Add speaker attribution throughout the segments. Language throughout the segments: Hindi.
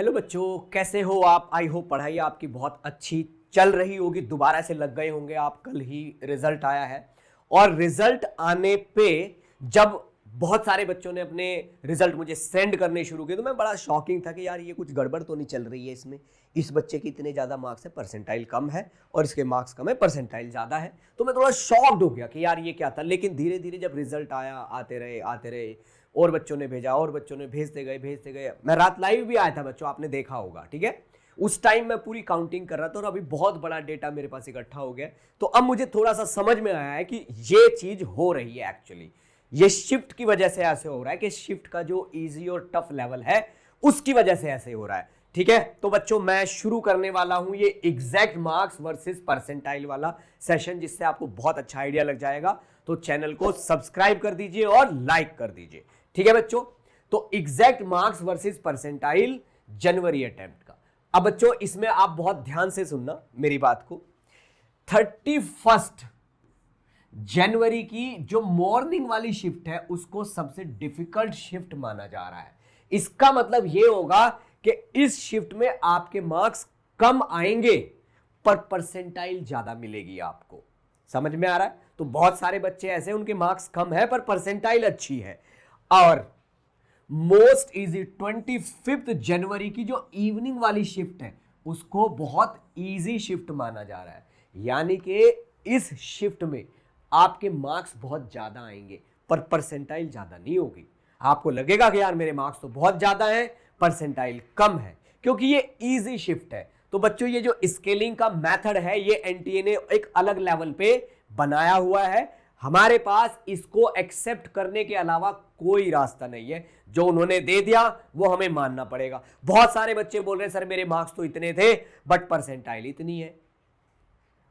Speaker 1: हेलो बच्चों, कैसे हो आप? आई होप पढ़ाई आपकी बहुत अच्छी चल रही होगी। दोबारा से लग गए होंगे आप, कल ही रिजल्ट आया है और रिजल्ट आने पे जब बहुत सारे बच्चों ने अपने रिजल्ट मुझे सेंड करने शुरू किए तो मैं बड़ा शॉकिंग था कि यार ये कुछ गड़बड़ तो नहीं चल रही है इसमें। इस बच्चे के इतने ज़्यादा मार्क्स है, परसेंटाइल कम है, और इसके मार्क्स कम है, परसेंटाइल ज़्यादा है। तो मैं थोड़ा शॉक्ड हो गया कि यार ये क्या था। लेकिन धीरे धीरे जब रिजल्ट आया, आते रहे और बच्चों ने भेजा और बच्चों ने भेजते गए। मैं रात लाइव भी आया था बच्चों, आपने देखा होगा, ठीक है। उस टाइम मैं पूरी काउंटिंग कर रहा था और अभी बहुत बड़ा डेटा मेरे पास इकट्ठा हो गया। तो अब मुझे थोड़ा सा समझ में आया है कि ये चीज हो रही है एक्चुअली। ये शिफ्ट की वजह से ऐसे हो रहा है कि शिफ्ट का जो इजी और टफ लेवल है उसकी वजह से ऐसे हो रहा है, ठीक है। तो बच्चों मैं शुरू करने वाला हूं ये एग्जैक्ट मार्क्स वर्सेस परसेंटाइल वाला सेशन, जिससे आपको बहुत अच्छा आइडिया लग जाएगा। तो चैनल को सब्सक्राइब कर दीजिए और लाइक कर दीजिए, ठीक है बच्चों। तो एग्जैक्ट मार्क्स वर्सेस परसेंटाइल जनवरी अटेम्प्ट का। अब बच्चों इसमें आप बहुत ध्यान से सुनना मेरी बात को। 31 जनवरी की जो मॉर्निंग वाली शिफ्ट है उसको सबसे डिफिकल्ट शिफ्ट माना जा रहा है। इसका मतलब यह होगा कि इस शिफ्ट में आपके मार्क्स कम आएंगे पर परसेंटाइल ज्यादा मिलेगी आपको। समझ में आ रहा है? तो बहुत सारे बच्चे ऐसे उनके मार्क्स कम है पर परसेंटाइल अच्छी है। और मोस्ट इजी 25 जनवरी की जो इवनिंग वाली शिफ्ट है उसको बहुत इजी शिफ्ट माना जा रहा है। यानी कि इस शिफ्ट में आपके मार्क्स बहुत ज्यादा आएंगे पर परसेंटाइल ज्यादा नहीं होगी। आपको लगेगा कि यार मेरे मार्क्स तो बहुत ज्यादा हैं, परसेंटाइल कम है, क्योंकि ये इजी शिफ्ट है। तो बच्चों ये जो स्केलिंग का मेथड है ये एनटीए ने एक अलग लेवल पे बनाया हुआ है। हमारे पास इसको एक्सेप्ट करने के अलावा कोई रास्ता नहीं है। जो उन्होंने दे दिया वो हमें मानना पड़ेगा। बहुत सारे बच्चे बोल रहे हैं सर मेरे मार्क्स तो इतने थे बट परसेंटाइल इतनी है,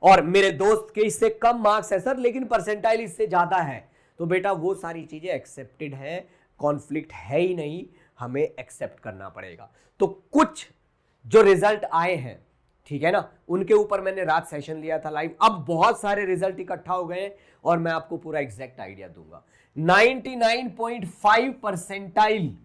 Speaker 1: और मेरे दोस्त के इससे कम मार्क्स है सर लेकिन परसेंटाइल इससे ज्यादा है। तो बेटा वो सारी चीजें एक्सेप्टेड है, कॉन्फ्लिक्ट है ही नहीं, हमें एक्सेप्ट करना पड़ेगा। तो कुछ जो रिजल्ट आए हैं, ठीक है ना, उनके ऊपर मैंने रात सेशन लिया था लाइव। अब बहुत सारे रिजल्ट इकट्ठा हो गए और मैं आपको पूरा एग्जैक्ट आइडिया दूंगा। 99.5 परसेंटाइल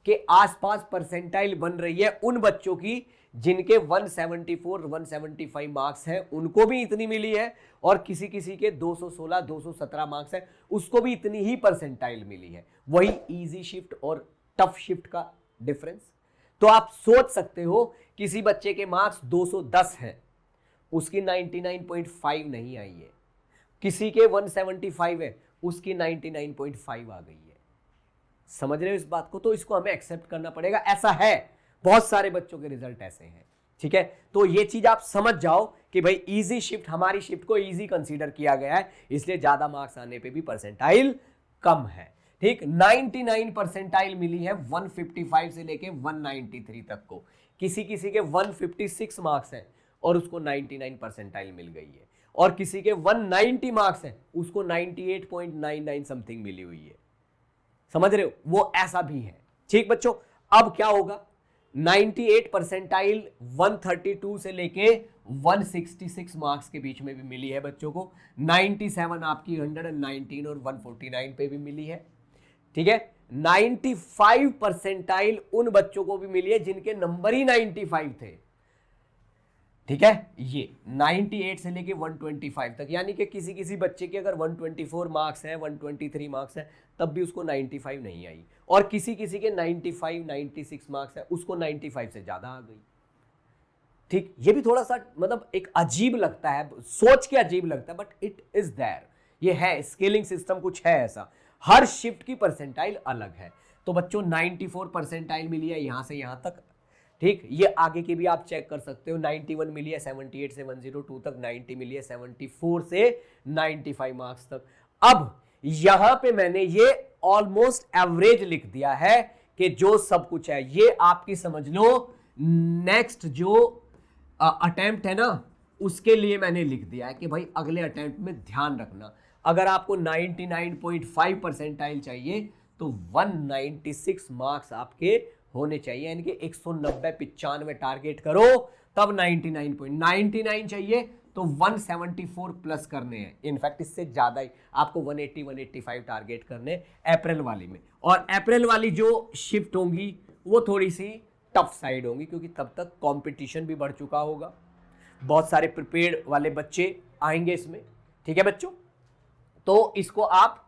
Speaker 1: के आसपास परसेंटाइल बन रही है उन बच्चों की जिनके 174 175 मार्क्स हैं, उनको भी इतनी मिली है, और किसी किसी के 216 217 मार्क्स है उसको भी इतनी ही परसेंटाइल मिली है। वही इजी शिफ्ट और टफ शिफ्ट का डिफरेंस। तो आप सोच सकते हो किसी बच्चे के मार्क्स 210 हैं, उसकी 99.5 नहीं आई है। किसी के 175 है, उसकी 99.5 आ गई है। समझ रहे हो इस बात को? तो इसको हमें एक्सेप्ट करना पड़ेगा। ऐसा है, बहुत सारे बच्चों के रिजल्ट ऐसे हैं, ठीक है। तो ये चीज आप समझ जाओ कि भाई इजी शिफ्ट, हमारी शिफ्ट को इजी कंसीडर किया गया है, इसलिए ज्यादा मार्क्स आने पे भी परसेंटाइल कम है, ठीक। 99 परसेंटाइल मिली है 155 से लेके 193 तक को। किसी किसी के 156 मार्क्स हैं और उसको 99 परसेंटाइल मिल गई है, और किसी के 190 मार्क्स हैं उसको 98.99 समथिंग मिली हुई है। समझ रहे हो? वो ऐसा भी है, ठीक बच्चों। अब क्या होगा? 98 परसेंटाइल 132 से लेके 166 मार्क्स के बीच में भी मिली है बच्चों को। 97 आपकी 119 और 149 पे भी मिली है, ठीक है। 95 परसेंटाइल उन बच्चों को भी मिली है जिनके नंबर ही 95 थे, ठीक है। ये 98 से लेके 125 तक, यानी कि किसी किसी बच्चे के अगर 124 मार्क्स हैं, 123 मार्क्स हैं, तब भी उसको 95 नहीं आई, और किसी किसी के 95 96 मार्क्स हैं उसको 95 से ज्यादा आ गई, ठीक। ये भी थोड़ा सा मतलब एक अजीब लगता है, सोच के अजीब लगता है, बट इट इज देयर। ये है, स्केलिंग सिस्टम कुछ है ऐसा। हर शिफ्ट की परसेंटाइल अलग है। तो बच्चों 94 परसेंटाइल मिली है यहां से यहां तक, ठीक। ये आगे की भी आप चेक कर सकते हो। 91 मिली है 78 से 102 तक, 90 मिली है 74 से 95 मार्क्स तक। अब यहां पे मैंने ये ऑलमोस्ट एवरेज लिख दिया है कि जो सब कुछ है ये आपकी समझ लो नेक्स्ट जो अटेम्प्ट है ना उसके लिए मैंने लिख दिया है कि भाई अगले अटेम्प्ट में ध्यान रखना। अगर आपको 99.5 परसेंटाइल चाहिए तो 196 मार्क्स आपके होने चाहिए, यानी कि 190-95 टारगेट करो तब 99.99 चाहिए तो 174 प्लस करने हैं। इनफैक्ट इससे ज्यादा ही आपको 180-185 टारगेट करने अप्रैल वाली में। और अप्रैल वाली जो शिफ्ट होंगी वो थोड़ी सी टफ साइड होंगी, क्योंकि तब तक कंपटीशन भी बढ़ चुका होगा, बहुत सारे प्रिपेयर्ड वाले बच्चे आएंगे इसमें। ठीक है बच्चों, तो इसको आप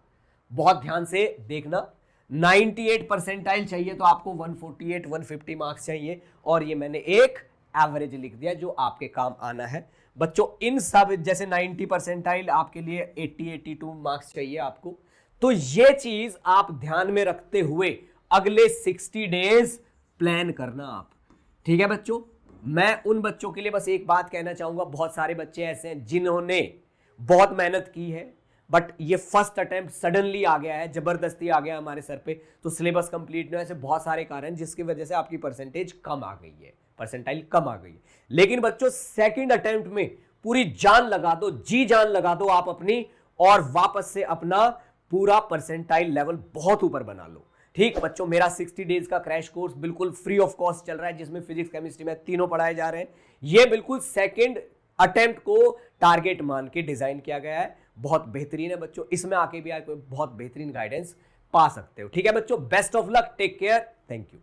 Speaker 1: बहुत ध्यान से देखना। 98 परसेंटाइल चाहिए तो आपको 148 150 मार्क्स चाहिए, और ये मैंने एक एवरेज लिख दिया जो आपके काम आना है बच्चों। इन सब जैसे 90 परसेंटाइल आपके लिए 80 82 मार्क्स चाहिए आपको, तो ये चीज आप ध्यान में रखते हुए अगले 60 डेज प्लान करना आप। ठीक है बच्चों, मैं उन बच्चों के लिए बस एक बात कहना चाहूंगा, बहुत सारे बच्चे ऐसे हैं जिन्होंने बहुत मेहनत की है, बट ये फर्स्ट अटेम्प्ट सडनली आ गया है, जबरदस्ती आ गया हमारे सर पे, तो सिलेबस कंप्लीट नहीं, ऐसे बहुत सारे कारण जिसकी वजह से आपकी परसेंटेज कम आ गई है, परसेंटाइल कम आ गई है। लेकिन बच्चों सेकंड अटेम्प्ट में पूरी जान लगा दो, जी जान लगा दो आप अपनी, और वापस से अपना पूरा परसेंटाइल लेवल बहुत ऊपर बना लो। ठीक बच्चों, मेरा 60 डेज का क्रैश कोर्स बिल्कुल फ्री ऑफ कॉस्ट चल रहा है, जिसमें फिजिक्स केमिस्ट्री में तीनों पढ़ाए जा रहे हैं। ये बिल्कुल सेकंड अटेम्प्ट को टारगेट मान के डिजाइन किया गया है, बहुत बेहतरीन है बच्चों। इसमें आके भी आप बहुत बेहतरीन गाइडेंस पा सकते हो। ठीक है बच्चों, best of luck, take care, thank you.